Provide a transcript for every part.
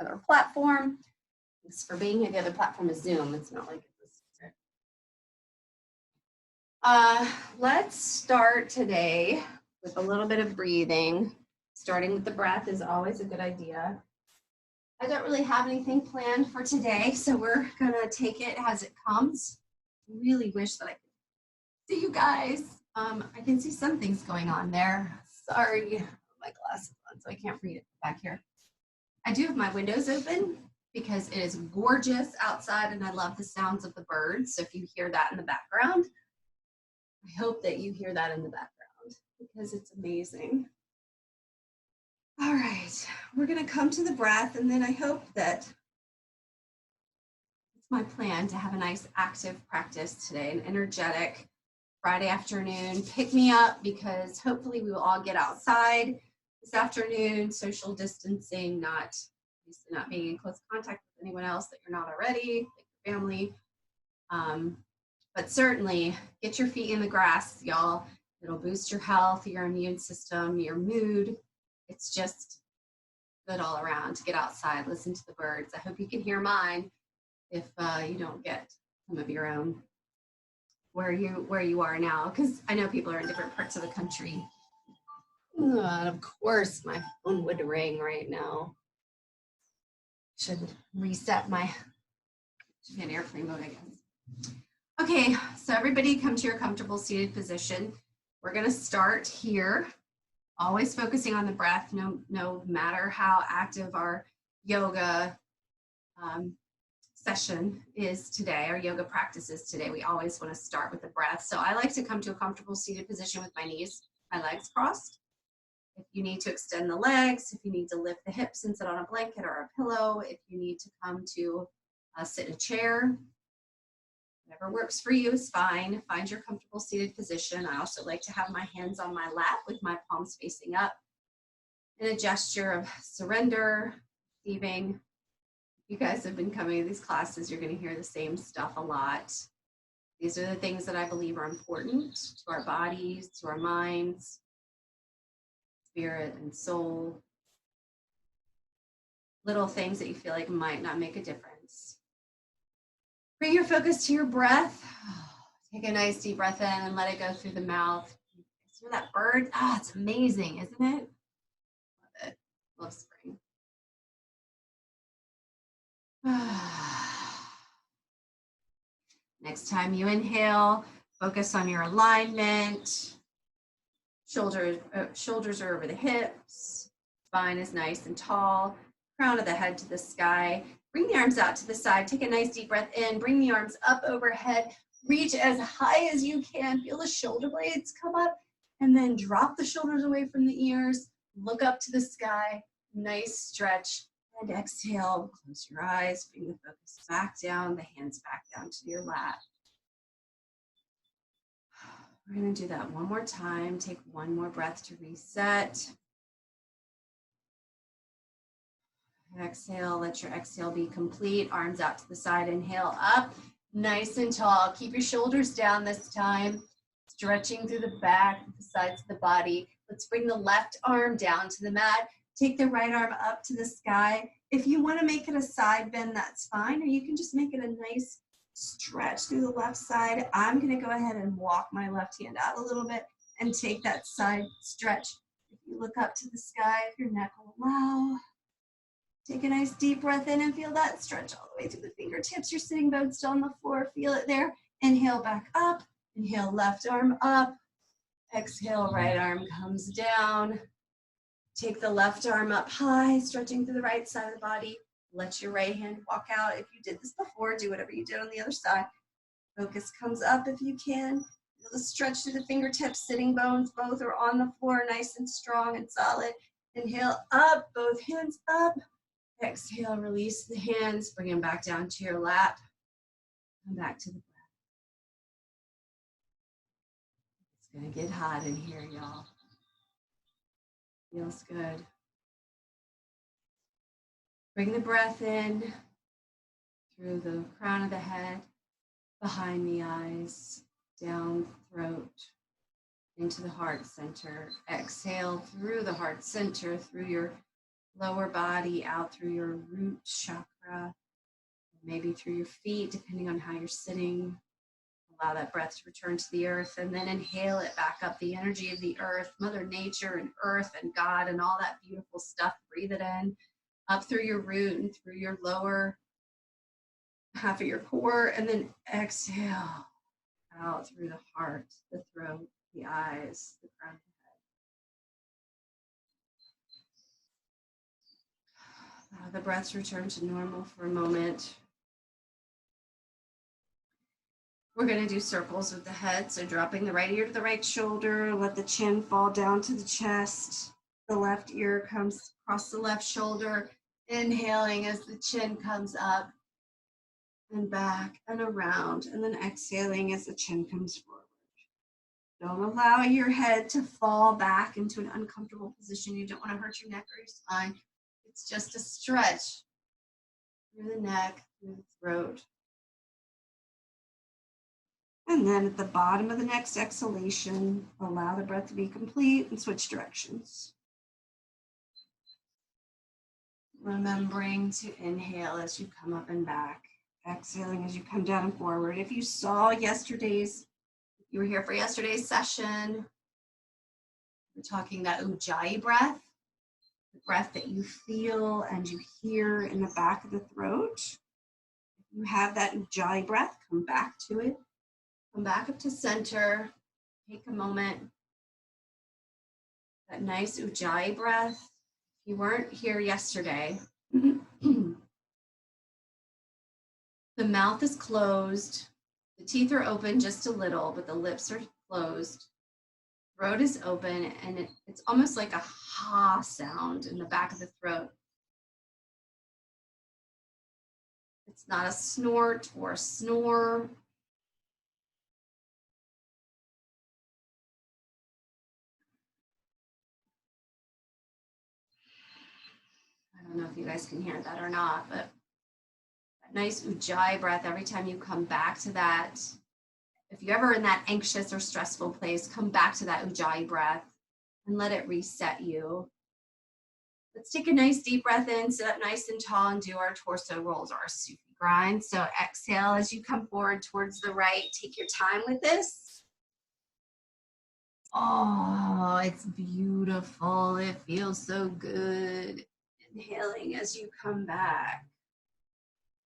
my other platform. Thanks for being here. The other platform is Zoom. It's not like this. Let's start today with a little bit of breathing. Starting with the breath is always a good idea. I don't really have anything planned for today, so we're gonna take it as it comes. Really wish that I could see you guys. I can see some things going on there. Sorry, my glasses on, so I can't read it back here. I do have my windows open because it is gorgeous outside and I love the sounds of the birds. So if you hear that in the background, I hope that you hear that in the background because it's amazing. All right, we're gonna come to the breath, and then I hope that it's my plan to have a nice active practice today, an energetic Friday afternoon. Pick me up because hopefully we will all get outside this afternoon, social distancing, not being in close contact with anyone else that you're not already, like your family. But certainly get your feet in the grass, y'all. It'll boost your health, your immune system, your mood. It's just good all around to get outside, listen to the birds. I hope you can hear mine if you don't get some of your own where you are now, because I know people are in different parts of the country. And of course, my phone would ring right now. Should reset should be in airplane mode, I guess. Okay, so everybody come to your comfortable seated position. We're gonna start here, always focusing on the breath, no matter how active our yoga session is today, our yoga practice is today, we always wanna start with the breath. So I like to come to a comfortable seated position with my legs crossed. If you need to extend the legs, if you need to lift the hips and sit on a blanket or a pillow, if you need to come to sit in a chair, whatever works for you is fine. Find your comfortable seated position. I also like to have my hands on my lap with my palms facing up in a gesture of surrender, receiving. You guys have been coming to these classes, you're going to hear the same stuff a lot. These are the things that I believe are important to our bodies, to our minds, spirit and soul. Little things that you feel like might not make a difference. Bring your focus to your breath. Take a nice deep breath in and let it go through the mouth. Hear that bird? It's amazing, isn't it? Love it. Love spring. Next time you inhale, focus on your alignment. Shoulders are over the hips. Spine is nice and tall. Crown of the head to the sky. Bring the arms out to the side. Take a nice deep breath in. Bring the arms up overhead. Reach as high as you can. Feel the shoulder blades come up. And then drop the shoulders away from the ears. Look up to the sky. Nice stretch. And exhale. Close your eyes. Bring the focus back down. The hands back down to your lap. We're going to do that one more time. Take one more breath to reset. Exhale, let your exhale be complete. Arms out to the side, inhale up, nice and tall. Keep your shoulders down this time. Stretching through the back, the sides of the body. Let's bring the left arm down to the mat. Take the right arm up to the sky. If you want to make it a side bend, that's fine, or you can just make it a nice stretch through the left side. I'm going to go ahead and walk my left hand out a little bit and take that side stretch. If you look up to the sky, if your neck will allow. Take a nice deep breath in and feel that stretch all the way through the fingertips. Your sitting bone's still on the floor. Feel it there. Inhale back up. Inhale, left arm up. Exhale, right arm comes down. Take the left arm up high, stretching through the right side of the body. Let your right hand walk out. If you did this before, do whatever you did on the other side. Focus comes up if you can. Feel the stretch through the fingertips. Sitting bones both are on the floor, nice and strong and solid. Inhale up, both hands up. Exhale, release the hands, bring them back down to your lap. Come back to the breath. It's gonna get hot in here, y'all. Feels good. Bring the breath in through the crown of the head, behind the eyes, down the throat, into the heart center. Exhale through the heart center, through your lower body out through your root chakra, maybe through your feet, depending on how you're sitting. Allow that breath to return to the earth, and then inhale it back up, the energy of the earth, Mother Nature and earth and God and all that beautiful stuff. Breathe it in, up through your root and through your lower half of your core, and then exhale out through the heart, the throat, the eyes, the crown of the head. Allow the breaths return to normal for a moment. We're going to do circles with the head. So dropping the right ear to the right shoulder, let the chin fall down to the chest. The left ear comes across the left shoulder, inhaling as the chin comes up and back and around, and then exhaling as the chin comes forward. Don't allow your head to fall back into an uncomfortable position. You don't want to hurt your neck or your spine. It's just a stretch through the neck, through the throat. And then at the bottom of the next exhalation, allow the breath to be complete and switch directions. Remembering to inhale as you come up and back, exhaling as you come down and forward. If you saw you were here for yesterday's session, we're talking that Ujjayi breath, the breath that you feel and you hear in the back of the throat. If you have that Ujjayi breath, come back to it. Come back up to center. Take a moment. That nice Ujjayi breath. If you weren't here yesterday, the mouth is closed. The teeth are open just a little, but the lips are closed. Throat is open, and it's almost like a ha sound in the back of the throat. It's not a snort or a snore. I don't know if you guys can hear that or not, but that nice Ujjayi breath, every time you come back to that, if you're ever in that anxious or stressful place, come back to that Ujjayi breath and let it reset you. Let's take a nice deep breath in, sit up nice and tall, and do our torso rolls or our Sufi grind. So exhale as you come forward towards the right. Take your time with this. Oh, it's beautiful. It feels so good. Inhaling as you come back.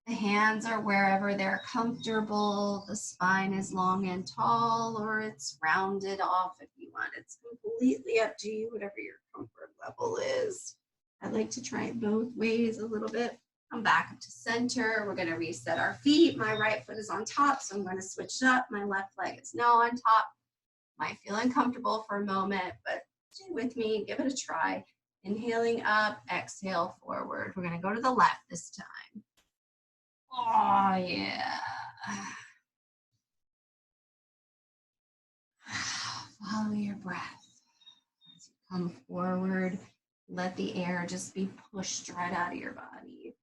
The hands are wherever they're comfortable. The spine is long and tall, or it's rounded off if you want. It's completely up to you, whatever your comfort level is. I like to try it both ways a little bit. Come back up to center. We're going to reset our feet. My right foot is on top, so I'm going to switch it up. My left leg is now on top. Might feel uncomfortable for a moment, but stay with me. Give it a try. Inhaling up, exhale forward. We're going to go to the left this time. Oh, yeah. Follow your breath. As you come forward, let the air just be pushed right out of your body.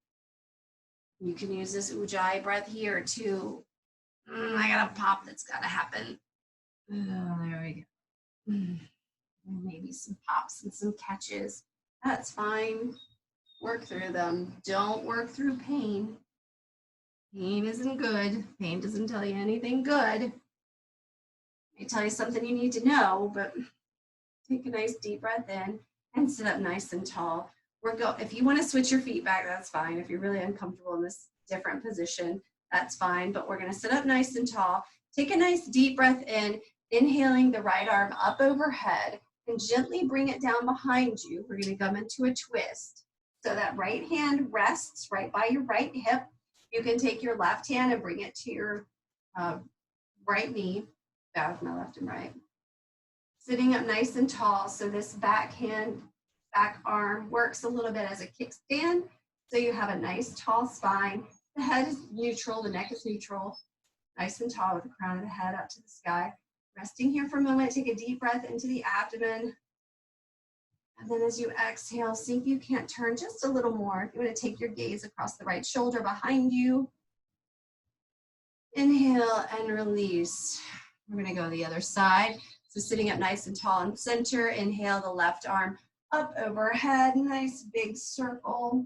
You can use this Ujjayi breath here too. I got a pop that's got to happen. Oh, there we go. Maybe some pops and some catches. That's fine. Work through them. Don't work through pain. Pain isn't good. Pain doesn't tell you anything good. It may tell you something you need to know, but take a nice deep breath in and sit up nice and tall. If you want to switch your feet back, that's fine. If you're really uncomfortable in this different position, that's fine. But we're going to sit up nice and tall. Take a nice deep breath in, inhaling the right arm up overhead and gently bring it down behind you. We're going to come into a twist. So that right hand rests right by your right hip. You can take your left hand and bring it to your right knee. Bow my left and right. Sitting up nice and tall. So this back arm works a little bit as a kickstand. So you have a nice tall spine. The head is neutral, the neck is neutral. Nice and tall with the crown of the head up to the sky. Resting here for a moment, take a deep breath into the abdomen. And then as you exhale, see if you can't turn just a little more. If you want to take your gaze across the right shoulder behind you. Inhale and release. We're going to go the other side. So sitting up nice and tall in center, inhale the left arm up overhead, nice big circle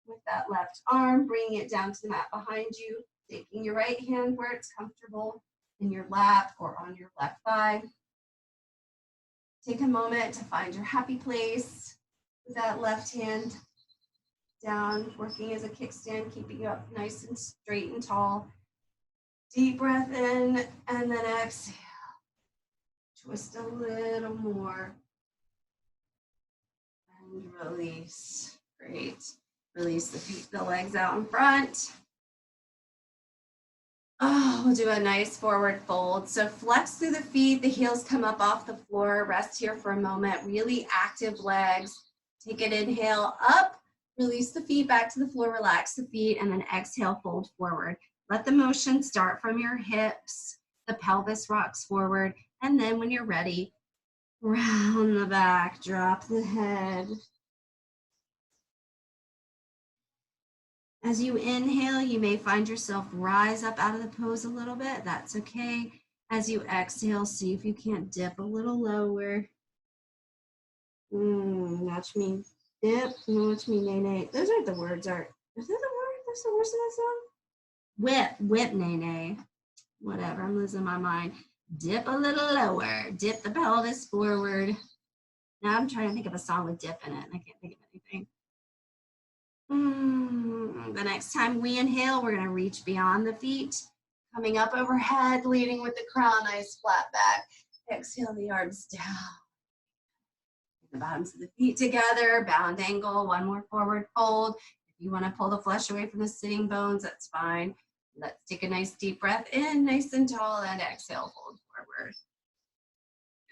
with that left arm, bringing it down to the mat behind you, taking your right hand where it's comfortable in your lap or on your left thigh. Take a moment to find your happy place with that left hand down, working as a kickstand, keeping you up nice and straight and tall. Deep breath in and then exhale. Twist a little more and release. Great. Release the feet, the legs out in front. Oh, we'll do a nice forward fold. So flex through the feet, the heels come up off the floor. Rest here for a moment. Really active legs. Take an inhale up, release the feet back to the floor, relax the feet, and then exhale, fold forward. Let the motion start from your hips. The pelvis rocks forward. And then when you're ready, round the back, drop the head. As you inhale, you may find yourself rise up out of the pose a little bit. That's okay. As you exhale, see if you can't dip a little lower. Watch me dip. Watch me nay-nay. Those aren't the words, are. Is that the word? That's the words in that song? Whip, nay-nay. Whatever, I'm losing my mind. Dip a little lower. Dip the pelvis forward. Now I'm trying to think of a song with dip in it, and I can't think of anything. The next time we inhale, we're going to reach beyond the feet, coming up overhead, leading with the crown, nice flat back. Exhale the arms down. The bottoms of the feet together, bound angle, one more forward fold. If you want to pull the flesh away from the sitting bones, that's fine. Let's take a nice deep breath in, nice and tall, and exhale, fold forward.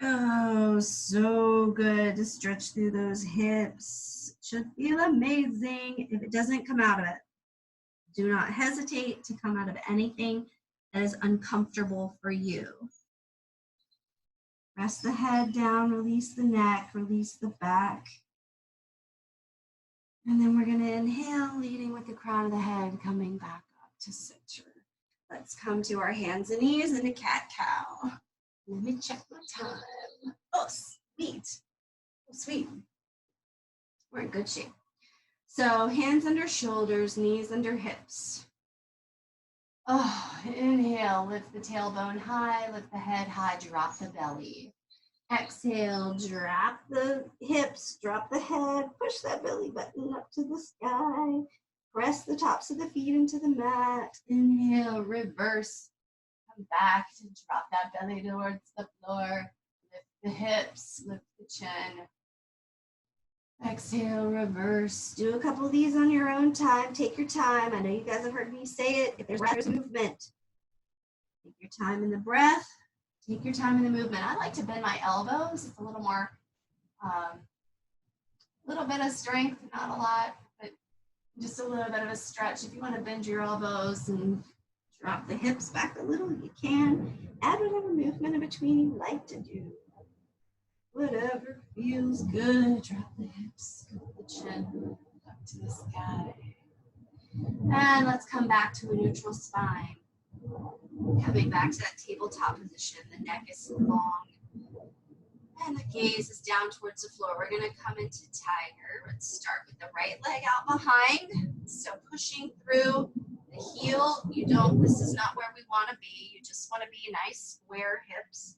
Oh, so good to stretch through those hips. Should feel amazing. If it doesn't, come out of it. Do not hesitate to come out of anything that is uncomfortable for you. Rest the head down, release the neck, release the back. And then we're going to inhale, leading with the crown of the head, coming back up to center. Let's come to our hands and knees into cat-cow. Let me check my time. Oh, sweet. Oh, sweet. We're in good shape. So hands under shoulders, knees under hips. Oh, inhale, lift the tailbone high, lift the head high, drop the belly. Exhale, drop the hips, drop the head, push that belly button up to the sky. Press the tops of the feet into the mat. Inhale, reverse. Come back to drop that belly towards the floor. Lift the hips, lift the chin. Exhale, reverse. Do a couple of these on your own time. Take your time. I know you guys have heard me say it. If there's movement, take your time in the breath. Take your time in the movement. I like to bend my elbows. It's a little more, little bit of strength, not a lot, but just a little bit of a stretch. If you want to bend your elbows and drop the hips back a little, you can. Add whatever movement in between you like to do. Whatever feels good. Drop the hips, scoop the chin up to the sky. And let's come back to a neutral spine. Coming back to that tabletop position. The neck is long. And the gaze is down towards the floor. We're going to come into tiger. Let's start with the right leg out behind. So pushing through the heel. This is not where we want to be. You just want to be nice, square hips.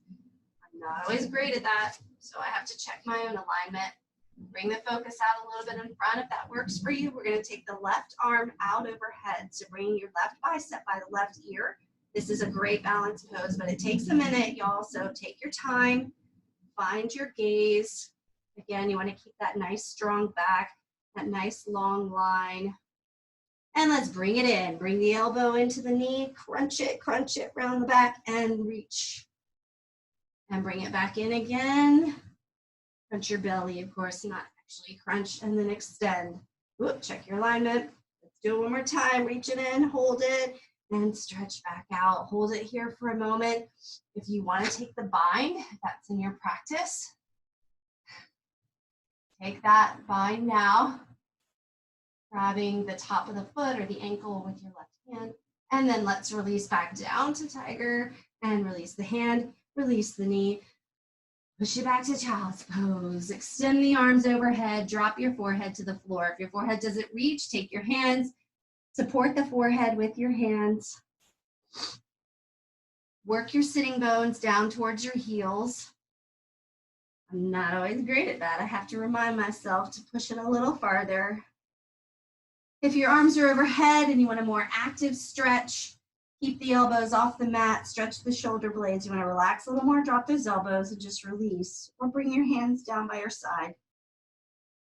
I'm not always great at that, so I have to check my own alignment. Bring the focus out a little bit in front if that works for you. We're going to take the left arm out overhead. So bringing your left bicep by the left ear. This is a great balance pose, but it takes a minute, y'all. So take your time. Find your gaze. Again, you want to keep that nice strong back, that nice long line. And let's bring it in. Bring the elbow into the knee, crunch it round the back and reach. And bring it back in again. Crunch your belly, of course, not actually crunch, and then extend. Whoop, check your alignment. Let's do it one more time. Reach it in, hold it, and stretch back out. Hold it here for a moment. If you want to take the bind, if that's in your practice, take that bind now, grabbing the top of the foot or the ankle with your left hand, and then let's release back down to tiger and release the hand, release the knee, Push it back to child's pose. Extend the arms overhead. Drop your forehead to the floor. If your forehead doesn't reach, take your hands. Support the forehead with your hands. Work your sitting bones down towards your heels. I'm not always great at that. I have to remind myself to push it a little farther. If your arms are overhead and you want a more active stretch, keep the elbows off the mat, stretch the shoulder blades. You want to relax a little more, drop those elbows and just release. Or bring your hands down by your side.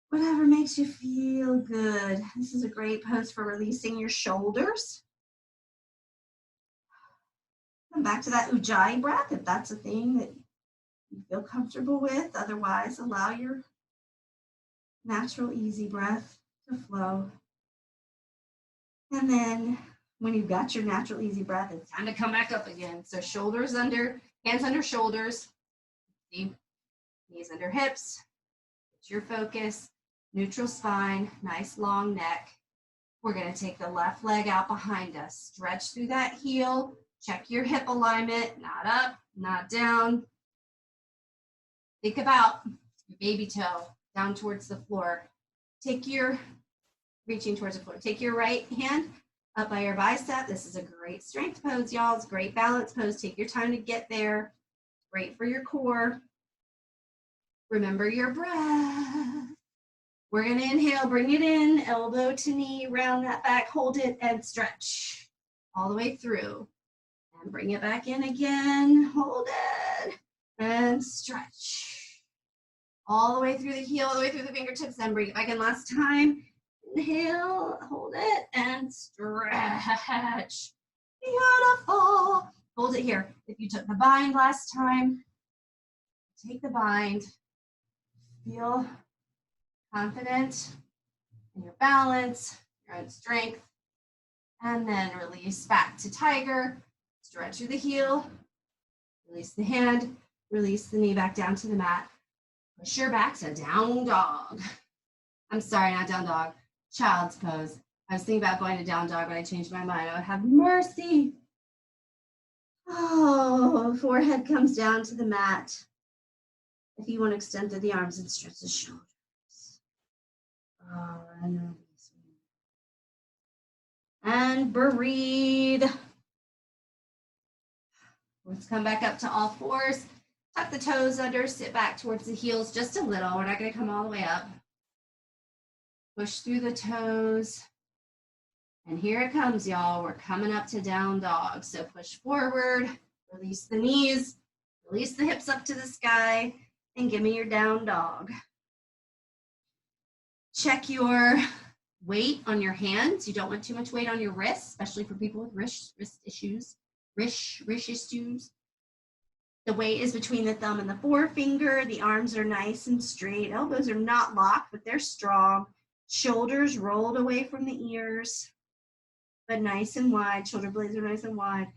Whatever makes you feel good. This is a great pose for releasing your shoulders. Come back to that Ujjayi breath if that's a thing that you feel comfortable with. Otherwise, allow your natural, easy breath to flow. And then when you've got your natural, easy breath, it's time to come back up again. So shoulders under, hands under shoulders, deep, knees under hips. It's your focus, neutral spine, nice long neck. We're going to take the left leg out behind us. Stretch through that heel. Check your hip alignment, not up, not down. Think about your baby toe down towards the floor. Reaching towards the floor. Take your right hand up by your bicep. This is a great strength pose, y'all. It's a great balance pose. Take your time to get there. Great for your core. Remember your breath. We're going to inhale, bring it in, elbow to knee, round that back, hold it, and stretch all the way through. And bring it back in again, hold it, and stretch. All the way through the heel, all the way through the fingertips, and bring it back in last time. Inhale, hold it, and stretch. Beautiful. Hold it here. If you took the bind last time, take the bind. Feel confident in your balance, your own strength, and then release back to tiger. Stretch through the heel, release the hand, release the knee back down to the mat. Push your back to down dog. I'm sorry, not down dog, child's pose. I was thinking about going to down dog, but I changed my mind. Oh, have mercy. Oh, forehead comes down to the mat. If you want to extend through the arms and stretch the shoulders. Oh, and release. And breathe. Let's come back up to all fours. Tuck the toes under, sit back towards the heels just a little. We're not going to come all the way up. Push through the toes. And here it comes, y'all. We're coming up to down dog. So push forward, release the knees, release the hips up to the sky, and give me your down dog. Check your weight on your hands. You don't want too much weight on your wrists, especially for people with wrist issues. Wrist issues. The weight is between the thumb and the forefinger. The arms are nice and straight. Elbows are not locked, but they're strong. Shoulders rolled away from the ears, but nice and wide. Shoulder blades are nice and wide.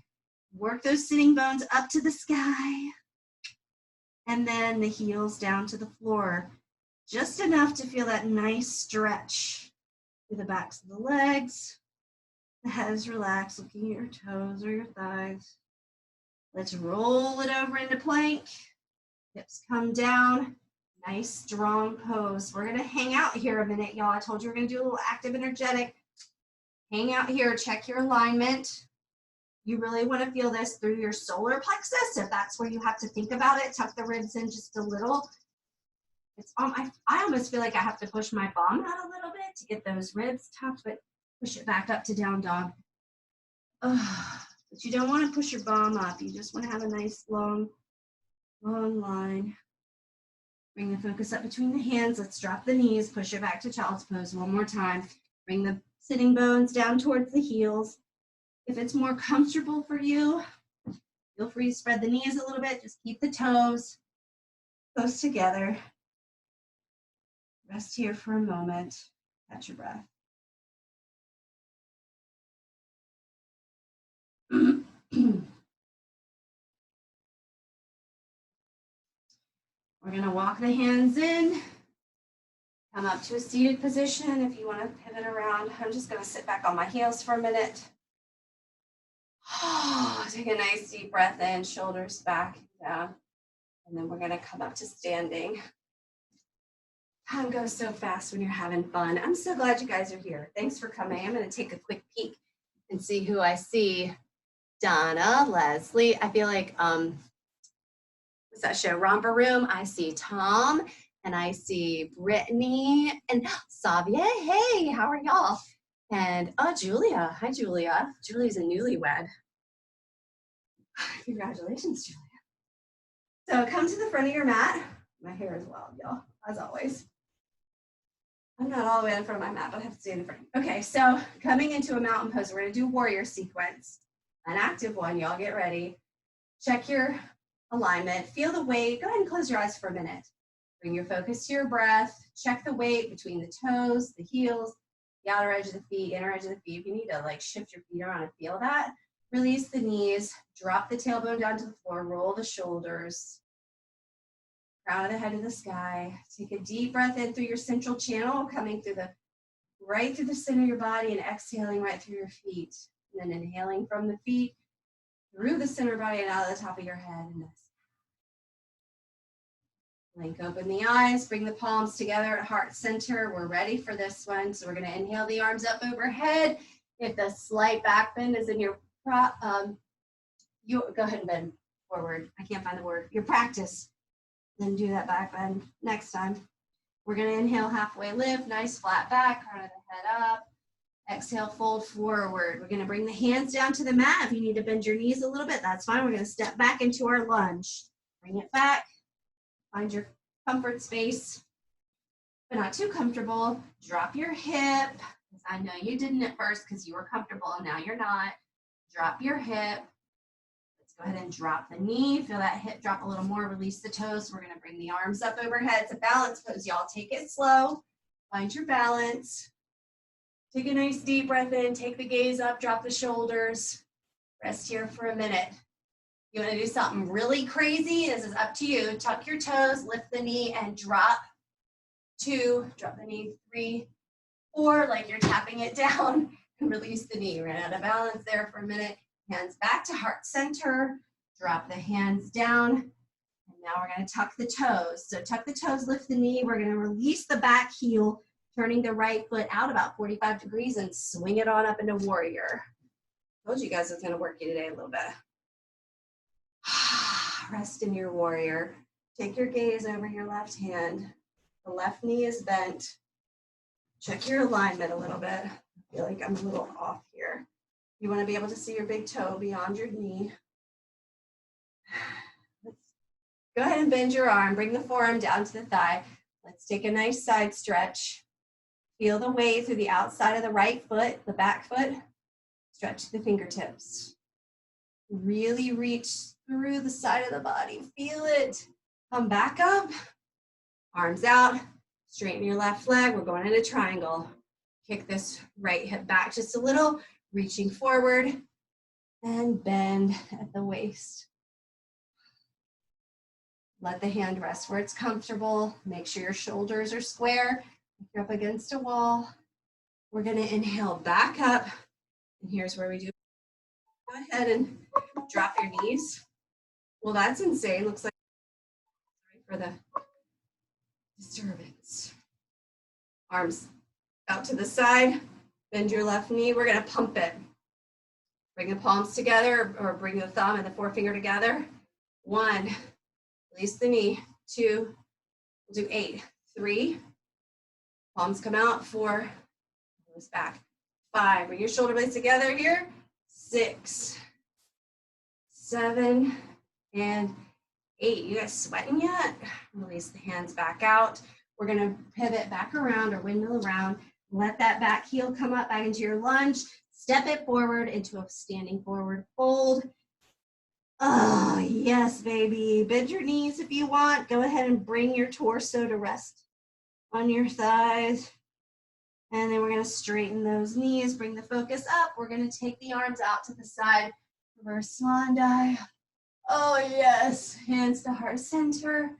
Work those sitting bones up to the sky. And then the heels down to the floor. Just enough to feel that nice stretch through the backs of the legs. The head is relaxed, looking at your toes or your thighs. Let's roll it over into plank. Hips come down. Nice, strong pose. We're going to hang out here a minute, y'all. I told you we're going to do a little active, energetic. Hang out here. Check your alignment. You really want to feel this through your solar plexus. If that's where you have to think about it, tuck the ribs in just a little. I almost feel like I have to push my bum out a little bit to get those ribs tucked, but push it back up to down dog. But you don't want to push your bum up. You just want to have a nice long line. Bring the focus up between the hands. Let's drop the knees. Push it back to child's pose one more time. Bring the sitting bones down towards the heels. If it's more comfortable for you, feel free to spread the knees a little bit. Just keep the toes close together. Rest here for a moment. Catch your breath. We're going to walk the hands in. Come up to a seated position. If you want to pivot around, I'm just going to sit back on my heels for a minute. Take a nice deep breath in, shoulders back, down. And then we're gonna come up to standing. Time goes so fast when you're having fun. I'm so glad you guys are here. Thanks for coming. I'm gonna take a quick peek and see who I see. Donna, Leslie, I feel like, what's that show, Romper Room? I see Tom, and I see Brittany, and Savia, hey, how are y'all? And Julia, hi Julia. Julia's a newlywed. Congratulations, Julia. So come to the front of your mat. My hair is wild, y'all, as always. I'm not all the way in front of my mat, but I have to stay in the front. Okay, so coming into a mountain pose, we're gonna do warrior sequence. An active one, y'all get ready. Check your alignment, feel the weight. Go ahead and close your eyes for a minute. Bring your focus to your breath. Check the weight between the toes, the heels, the outer edge of the feet, inner edge of the feet. If you need to like shift your feet around and feel that, release the knees, drop the tailbone down to the floor, roll the shoulders, crown of the head to the sky. Take a deep breath in through your central channel, coming through right through the center of your body and exhaling right through your feet. And then inhaling from the feet, through the center body and out of the top of your head. And blink open the eyes, bring the palms together at heart center. We're ready for this one. So we're gonna inhale the arms up overhead. If the slight back bend is in your, you go ahead and bend forward. I can't find the word. Your practice. Then do that back bend next time. We're gonna inhale, halfway lift, nice flat back, crown of the head up. Exhale, fold forward. We're gonna bring the hands down to the mat. If you need to bend your knees a little bit, that's fine. We're gonna step back into our lunge. Bring it back, find your comfort space, but not too comfortable. Drop your hip. I know you didn't at first because you were comfortable, now you're not. Drop your hip. Let's go ahead and drop the knee. Feel that hip drop a little more, release the toes. We're gonna bring the arms up overhead. It's a balance pose, y'all. Take it slow, find your balance. Take a nice deep breath in, take the gaze up, drop the shoulders. Rest here for a minute. You wanna do something really crazy? This is up to you. Tuck your toes, lift the knee, and drop. 2, drop the knee, 3, 4, like you're tapping it down, and release the knee. Ran out of balance there for a minute. Hands back to heart center. Drop the hands down. And now we're gonna tuck the toes. So tuck the toes, lift the knee. We're gonna release the back heel, turning the right foot out about 45 degrees and swing it on up into warrior. Told you guys I was gonna work you today a little bit. Rest in your warrior. Take your gaze over your left hand. The left knee is bent. Check your alignment a little bit. I feel like I'm a little off here. You wanna be able to see your big toe beyond your knee. Let's go ahead and bend your arm. Bring the forearm down to the thigh. Let's take a nice side stretch. Feel the weight through the outside of the right foot, the back foot. Stretch the fingertips. Really reach through the side of the body. Feel it. Come back up. Arms out. Straighten your left leg. We're going in a triangle. Kick this right hip back just a little. Reaching forward. And bend at the waist. Let the hand rest where it's comfortable. Make sure your shoulders are square. You're up against a wall. We're gonna inhale back up. And here's where we do. Go ahead and drop your knees. Well, that's insane. Looks like, sorry for the disturbance. Arms out to the side. Bend your left knee. We're gonna pump it. Bring the palms together or bring the thumb and the forefinger together. 1, release the knee. 2, we'll do 8. 3, palms come out. 4, goes back. 5, bring your shoulder blades together here. 6, 7, and 8. You guys sweating yet? Release the hands back out. We're gonna pivot back around or windmill around. Let that back heel come up back into your lunge. Step it forward into a standing forward fold. Oh, yes, baby. Bend your knees if you want. Go ahead and bring your torso to rest on your thighs. And then we're gonna straighten those knees, bring the focus up. We're gonna take the arms out to the side, reverse swan dive. Oh yes, hands to heart center.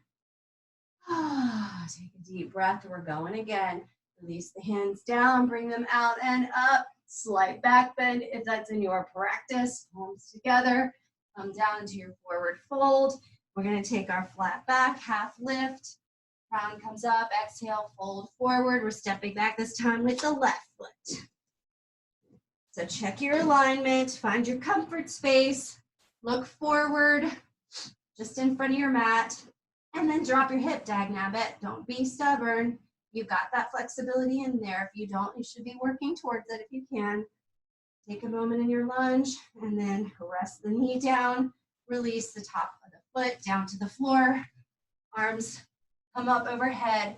Take a deep breath, we're going again. Release the hands down, bring them out and up. Slight back bend if that's in your practice. Palms together, come down into your forward fold. We're gonna take our flat back, half lift, crown comes up, exhale, fold forward. We're stepping back this time with the left foot. So check your alignment, find your comfort space, look forward, just in front of your mat, and then drop your hip, dag nabbit. Don't be stubborn. You've got that flexibility in there. If you don't, you should be working towards it if you can. Take a moment in your lunge, and then rest the knee down, release the top of the foot down to the floor. Arms come up overhead,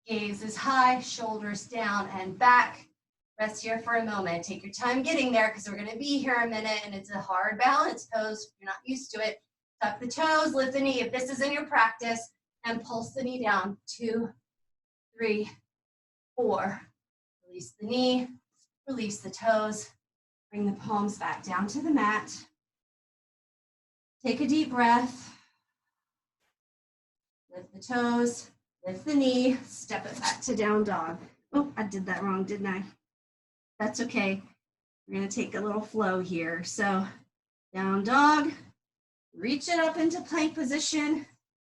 gaze is high, shoulders down and back. Rest here for a moment. Take your time getting there because we're gonna be here a minute and it's a hard balance pose. If you're not used to it, tuck the toes, lift the knee if this is in your practice, and pulse the knee down. 2, 3, 4. Release the knee, release the toes. Bring the palms back down to the mat. Take a deep breath. Lift the toes, lift the knee, step it back to down dog. Oh, I did that wrong, didn't I? That's okay. We're gonna take a little flow here. So down dog, reach it up into plank position.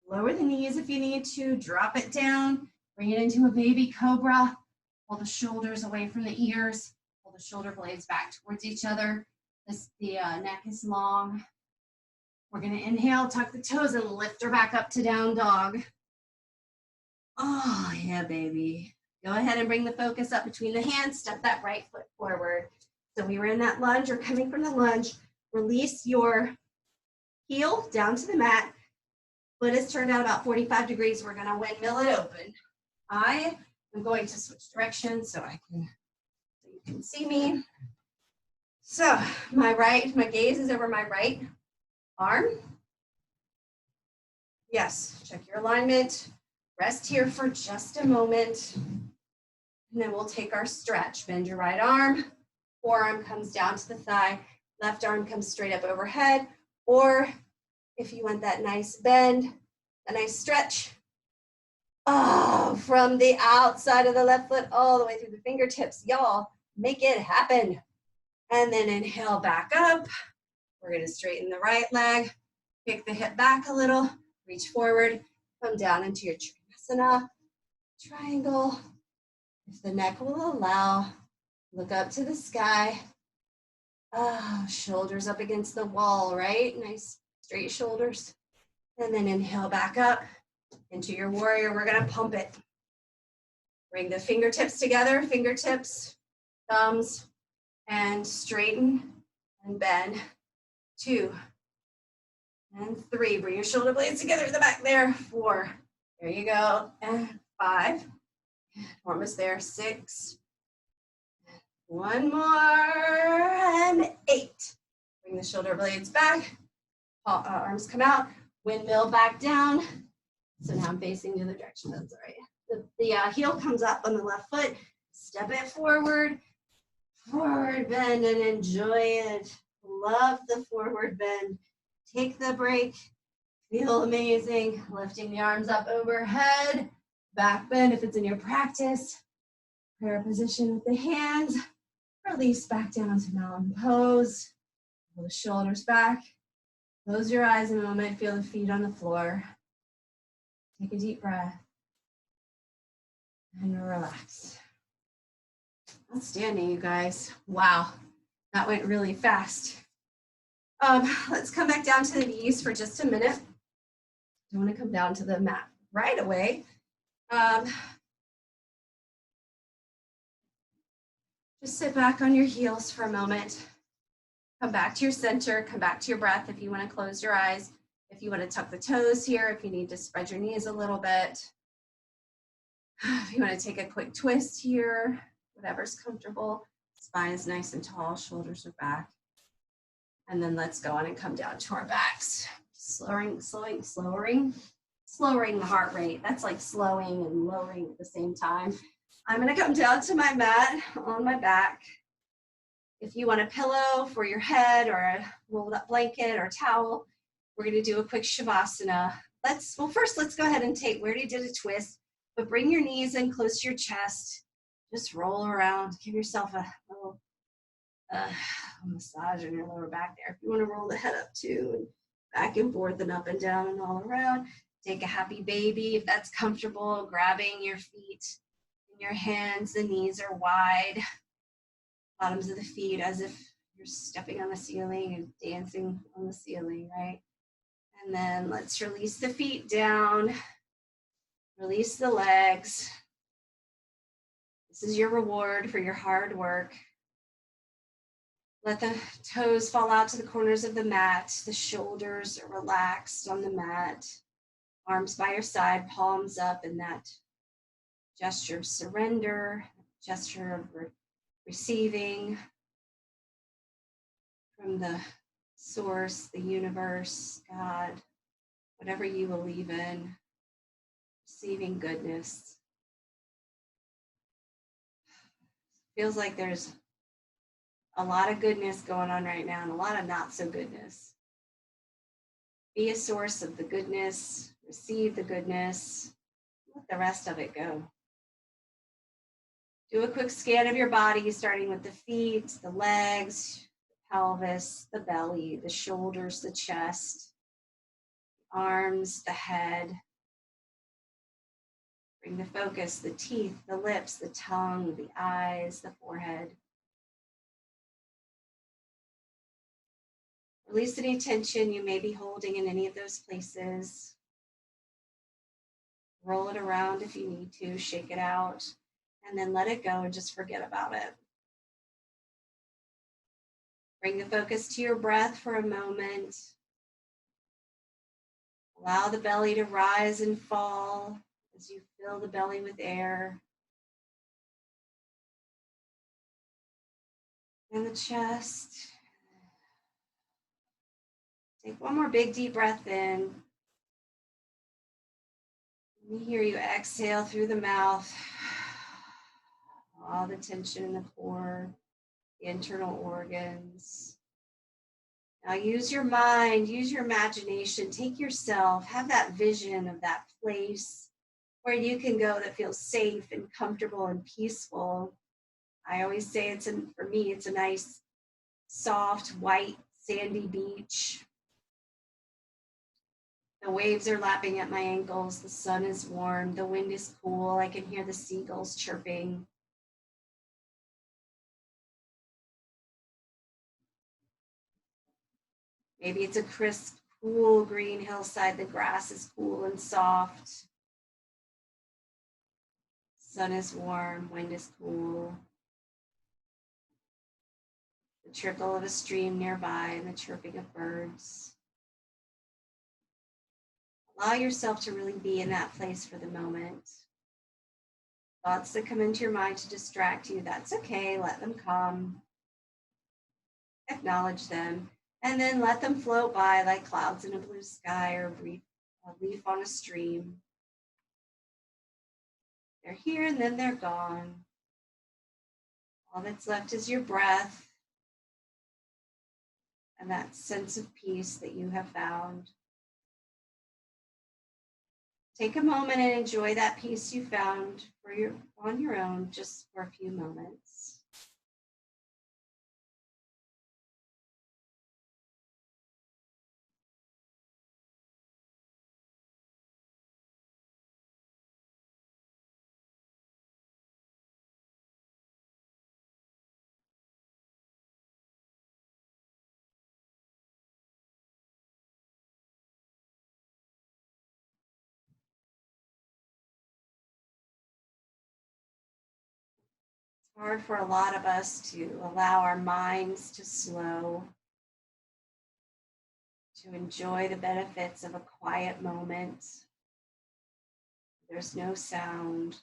Lower the knees if you need to, drop it down, bring it into a baby cobra. Pull the shoulders away from the ears, pull the shoulder blades back towards each other. The neck is long. We're gonna inhale, tuck the toes and lift her back up to down dog. Oh yeah, baby. Go ahead and bring the focus up between the hands, step that right foot forward. So we were in that lunge or coming from the lunge. Release your heel down to the mat. Foot is turned out about 45 degrees. We're gonna windmill it open. I am going to switch directions so you can see me. So my gaze is over my right arm. Yes, check your alignment. Rest here for just a moment. And then we'll take our stretch. Bend your right arm, forearm comes down to the thigh, left arm comes straight up overhead, or if you want that nice bend, a nice stretch, from the outside of the left foot all the way through the fingertips. Y'all, make it happen. And then inhale back up. We're gonna straighten the right leg, kick the hip back a little, reach forward, come down into your Trikonasana, triangle. If the neck will allow, look up to the sky. Shoulders up against the wall, right? Nice straight shoulders. And then inhale back up into your warrior. We're gonna pump it. Bring the fingertips together, fingertips, thumbs, and straighten and bend. 2 and 3. Bring your shoulder blades together in the back there. 4. There you go. And 5. We're almost there. 6. 1 more. And 8. Bring the shoulder blades back. Arms come out. Windmill back down. So now I'm facing the other direction. That's all right. The heel comes up on the left foot. Step it forward. Forward bend and enjoy it. Love the forward bend. Take the break. Feel amazing. Lifting the arms up overhead. Back bend if it's in your practice. Prayer position with the hands. Release back down to mountain pose. Pull the shoulders back. Close your eyes a moment. Feel the feet on the floor. Take a deep breath. And relax. Outstanding, you guys. Wow, that went really fast. Let's come back down to the knees for just a minute. Don't want to come down to the mat right away. Just sit back on your heels for a moment. Come back to your center, come back to your breath if you want to close your eyes, if you want to tuck the toes here, if you need to spread your knees a little bit. If you want to take a quick twist here, whatever's comfortable. Spine is nice and tall, shoulders are back. And then let's go on and come down to our backs. Slowing the heart rate. That's like slowing and lowering at the same time. I'm gonna come down to my mat on my back. If you want a pillow for your head or a rolled up blanket or towel, we're gonna do a quick Shavasana. First let's go ahead and take, we already did a twist, but bring your knees in close to your chest. Just roll around, give yourself a little massage in your lower back there. If you want to roll the head up too, and back and forth and up and down and all around. Take a happy baby if that's comfortable, grabbing your feet in your hands. The knees are wide, bottoms of the feet as if you're stepping on the ceiling and dancing on the ceiling, right? And then let's release the feet down, release the legs. This is your reward for your hard work. Let the toes fall out to the corners of the mat. The shoulders are relaxed on the mat. Arms by your side, palms up in that gesture of surrender, gesture of receiving from the source, the universe, God, whatever you believe in, receiving goodness. Feels like there's a lot of goodness going on right now and a lot of not so goodness. Be a source of the goodness, receive the goodness, let the rest of it go. Do a quick scan of your body, starting with the feet, the legs, the pelvis, the belly, the shoulders, the chest, the arms, the head. Bring the focus, the teeth, the lips, the tongue, the eyes, the forehead. Release any tension you may be holding in any of those places. Roll it around if you need to, shake it out, and then let it go and just forget about it. Bring the focus to your breath for a moment. Allow the belly to rise and fall as you fill the belly with air. And the chest. Take one more big deep breath in. Let me hear you exhale through the mouth. All the tension in the core, the internal organs. Now use your mind, use your imagination, take yourself, have that vision of that place where you can go that feels safe and comfortable and peaceful. I always say for me, it's a nice, soft, white, sandy beach. The waves are lapping at my ankles. The sun is warm. The wind is cool. I can hear the seagulls chirping. Maybe it's a crisp, cool green hillside. The grass is cool and soft. Sun is warm. Wind is cool. The trickle of a stream nearby and the chirping of birds. Allow yourself to really be in that place for the moment. Thoughts that come into your mind to distract you, that's okay, let them come. Acknowledge them, and then let them float by like clouds in a blue sky or a leaf on a stream. They're here and then they're gone. All that's left is your breath and that sense of peace that you have found. Take a moment and enjoy that peace you found on your own just for a few moments. Hard for a lot of us to allow our minds to slow, to enjoy the benefits of a quiet moment. There's no sound.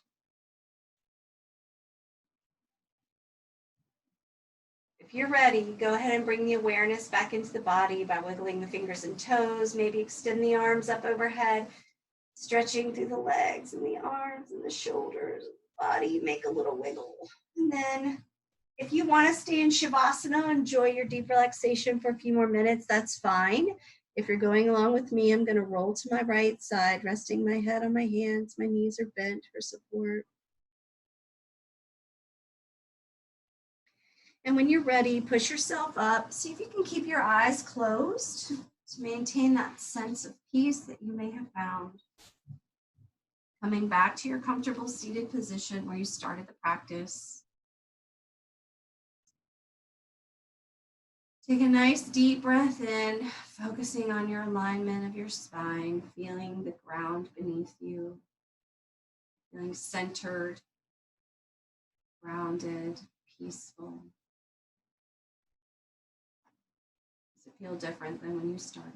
If you're ready, go ahead and bring the awareness back into the body by wiggling the fingers and toes, maybe extend the arms up overhead, stretching through the legs and the arms and the shoulders, body, make a little wiggle. And then if you want to stay in Shavasana, enjoy your deep relaxation for a few more minutes, that's fine. If you're going along with me, I'm going to roll to my right side, resting my head on my hands. My knees are bent for support. And when you're ready, push yourself up. See if you can keep your eyes closed. to maintain that sense of peace that you may have found. Coming back to your comfortable seated position where you started the practice. Take a nice deep breath in, focusing on your alignment of your spine, feeling the ground beneath you, feeling centered, grounded, peaceful. Does it feel different than when you started?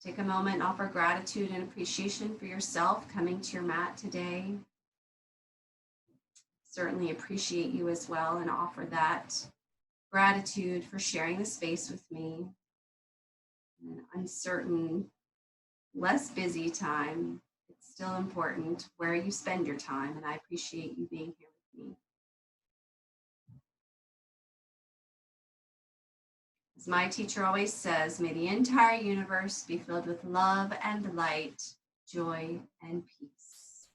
Take a moment and offer gratitude and appreciation for yourself coming to your mat today. Certainly appreciate you as well and offer that gratitude for sharing the space with me in an uncertain, less busy time. It's still important where you spend your time, and I appreciate you being here with me. As my teacher always says, may the entire universe be filled with love and light, joy and peace.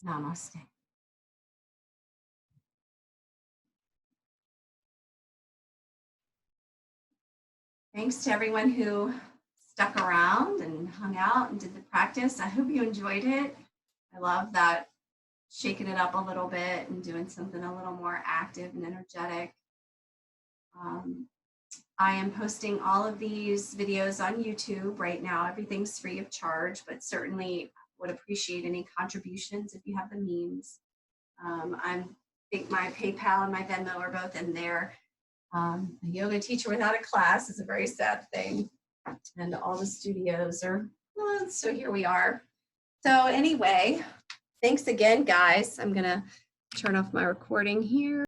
Namaste. Thanks to everyone who stuck around and hung out and did the practice. I hope you enjoyed it. I love that, shaking it up a little bit and doing something a little more active and energetic. I am posting all of these videos on YouTube right now. Everything's free of charge, but certainly would appreciate any contributions if you have the means. I think my PayPal and my Venmo are both in there. A yoga teacher without a class is a very sad thing. And all the studios are, well, so here we are. So anyway, thanks again, guys. I'm gonna turn off my recording here.